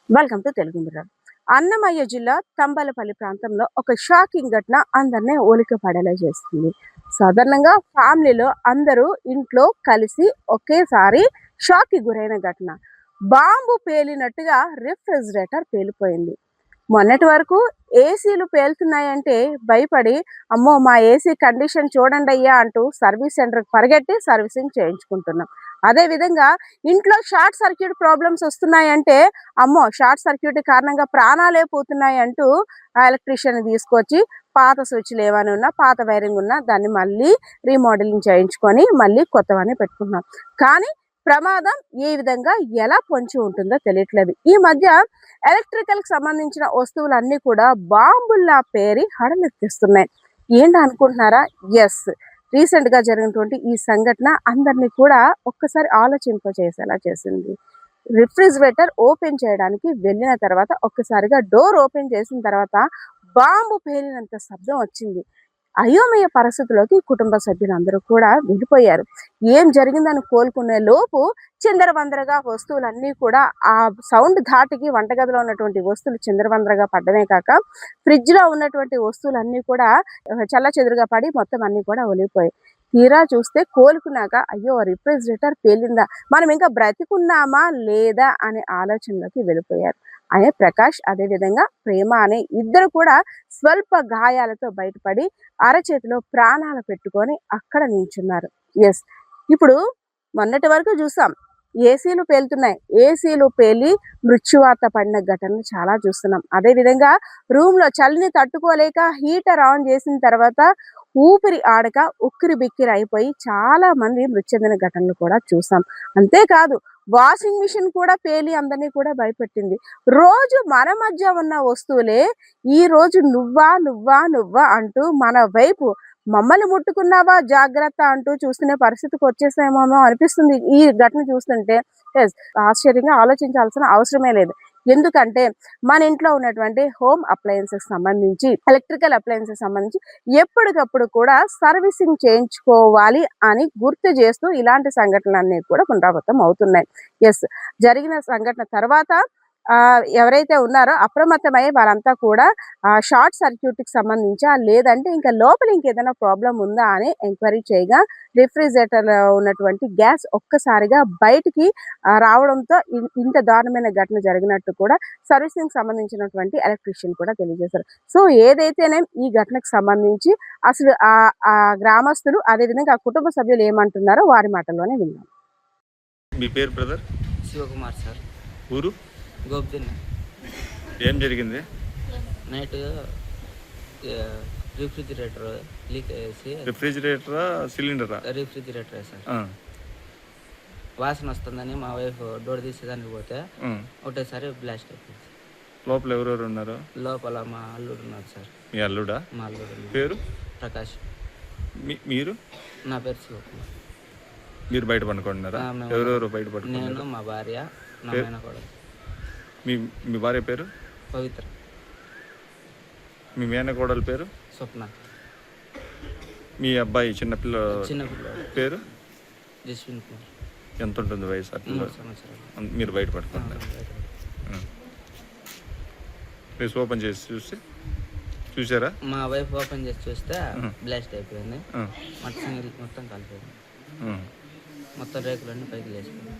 Welcome to Telugu mirror. Annamayya జిల్లా తంబలపల్లి ప్రాంతంలో ఒక షాకింగ్ ఘటన అందరినీ ఉలిక్కి పడేలా చేస్తుంది. సాధారణంగా ఫ్యామిలీలో అందరూ ఇంట్లో కలిసి ఒకేసారి షాక్‌కి గురైన ఘటన. బాంబు పేలినట్టుగా రిఫ్రిజిరేటర్ పేలిపోయింది. మొన్నటి వరకు ఏసీలు పేలుతున్నాయంటే భయపడి, అమ్మో! మా ఏసీ కండిషన్ చూడండయ్యా అంటూ సర్వీస్ సెంటర్‌కి పరిగెట్టి సర్వీసింగ్ చేయించుకుంటున్నాం. అదేవిధంగా ఇంట్లో షార్ట్ సర్క్యూట్ ప్రాబ్లమ్స్ వస్తున్నాయంటే, అమ్మో! షార్ట్ సర్క్యూట్ కారణంగా ప్రాణాలే పోతున్నాయి అంటూ ఆ ఎలక్ట్రీషియన్‌ని తీసుకొచ్చి పాత స్విచ్‌లు ఏమైనా ఉన్నా, పాత వైరింగ్ ఉన్నా దాన్ని మళ్ళీ రీమోడలింగ్ చేయించుకొని మళ్ళీ కొత్తవన్నీ పెట్టుకుంటున్నాం. కానీ ప్రమాదం ఏ విధంగా ఎలా పొంచి ఉంటుందో తెలియట్లేదు. ఈ మధ్య ఎలక్ట్రికల్‌కి సంబంధించిన వస్తువులన్నీ కూడా బాంబుల్లా పేరి హడలెత్తిస్తున్నాయి. ఏంటనుకుంటున్నారా? యెస్. రీసెంట్‌గా జరిగినటువంటి ఈ సంఘటన అందరిని కూడా ఒక్కసారి ఆలోచింపచేసేలా చేసింది. రిఫ్రిజిరేటర్ ఓపెన్ చేయడానికి వెళ్ళిన తర్వాత ఒక్కసారిగా డోర్ ఓపెన్ చేసిన తర్వాత బాంబు పేలినంత శబ్దం వచ్చింది. అయోమయ పరిస్థితిలోకి కుటుంబ సభ్యులందరూ కూడా వెళ్ళిపోయారు. ఏం జరిగిందని కోలుకునే లోపు చిందరవందరగా వస్తువులన్నీ కూడా ఆ సౌండ్ ధాటికి వంటగదిలో ఉన్నటువంటి వస్తువులు చిందరవందరగా పడ్డమే కాక, ఫ్రిడ్జ్‌లో ఉన్నటువంటి వస్తువులన్నీ కూడా చెల్లాచెదురుగా పడి మొత్తం అన్నీ కూడా ఒలిగిపోయాయి. తీరా చూస్తే కోలుకున్నాక అయ్యో! రిఫ్రిజిరేటర్ పేలిందా? మనం ఇంకా బ్రతికున్నామా లేదా అనే ఆలోచనలోకి వెళ్ళిపోయారు. ప్రకాష్ అదేవిధంగా ప్రేమ అనే ఇద్దరు కూడా స్వల్ప గాయాలతో బయటపడి అరచేతిలో ప్రాణాలు పెట్టుకొని అక్కడ నించున్నారు. యెస్. ఇప్పుడు మొన్నటి వరకు చూసాం. ఏసీలు పేలుతున్నాయి. ఏసీలు పేలి మృత్యువాత పడిన ఘటనలు చాలా చూస్తున్నాం. అదేవిధంగా రూమ్‌లో చలిని తట్టుకోలేక హీటర్ ఆన్ చేసిన తర్వాత ఊపిరి ఆడక ఉక్కిరిబిక్కిరి అయిపోయి చాలా మంది మృతి చెందిన ఘటనలు కూడా చూసాం. అంతేకాదు వాషింగ్ మిషన్ కూడా పేలి అందరినీ కూడా భయపెట్టింది. రోజు మన మధ్య ఉన్న వస్తువులే ఈరోజు నువ్వా అంటూ మన వైపు మమ్మల్ని ముట్టుకున్నావా జాగ్రత్త అంటూ చూసుకునే పరిస్థితికి వచ్చేసామేమో అనిపిస్తుంది ఈ ఘటన చూస్తుంటే. యెస్. ఆశ్చర్యంగా ఆలోచించాల్సిన అవసరమే లేదు. ఎందుకంటే మన ఇంట్లో ఉన్నటువంటి హోమ్ అప్లయన్సెస్ సంబంధించి, ఎలక్ట్రికల్ అప్లయన్సెస్ సంబంధించి ఎప్పటికప్పుడు కూడా సర్వీసింగ్ చేయించుకోవాలి అని గుర్తు చేస్తూ ఇలాంటి సంఘటనలన్నీ కూడా పునరావృతం అవుతున్నాయి. యెస్. జరిగిన సంఘటన తర్వాత ఎవరైతే ఉన్నారో అప్రమత్తమయ్యి వారంతా కూడా షార్ట్ సర్క్యూట్‌కి సంబంధించా లేదంటే ఇంకా లోపల ఇంకేదైనా ప్రాబ్లమ్ ఉందా అని ఎంక్వైరీ చేయగా రిఫ్రిజిరేటర్‌లో ఉన్నటువంటి గ్యాస్ ఒక్కసారిగా బయటికి రావడంతో ఇంత దారుణమైన ఘటన జరిగినట్టు కూడా సర్వీసింగ్‌కి సంబంధించినటువంటి ఎలక్ట్రీషియన్ కూడా తెలియజేశారు. సో ఏదైతేనేం ఈ ఘటనకు సంబంధించి అసలు గ్రామస్తులు అదేవిధంగా ఆ కుటుంబ సభ్యులు ఏమంటున్నారో వారి మాటల్లోనే విందాం. మీ పేరు బ్రదర్? శివకుమార్ సార్. ఊరు? గోపిదిన్న. ఏం జరిగింది? నైట్ రిఫ్రిజిరేటర్ లీక్ అయ్యేసి. రిఫ్రిజిరేటరా సిలిండరా? రిఫ్రిజిరేటరే సార్. వాసన వస్తుందని మా వైఫ్ డోర్ తీసేదానికి పోతే ఒకటేసారి బ్లాస్ట్ అయిపోయింది. లోపల ఎవరెవరు ఉన్నారు? లోపల మా అల్లుడు ఉన్నారు సార్. మీ అల్లుడా? మా అల్లుడు పేరు? ప్రకాష్. మీరు? నా పేరు శివకుమార్. మీరు బయట పడుకుంటున్నారా? ఎవరెవరు బయట పడుకున్నారు? నేను, మా భార్య, నా మేనకోడలు. మీ భార్య పేరు? పవిత్ర. మీ మేనకోడల పేరు? స్వప్న. మీ అబ్బాయి చిన్నపిల్ల పేరు? జస్విన్ కుమార్. ఎంత ఉంటుంది వయసు? 3 సంవత్సరాలు. మీరు బయట పడుకుంటున్నారు. ప్లేస్ ఓపెన్ చేసి చూసారా? మా వైఫ్ ఓపెన్ చేసి చూస్తే బ్లాస్ట్ అయిపోయింది. మొత్తం కాలిపోయింది. మొత్తం రేకులన్నీ పైకి లేచిపోయింది.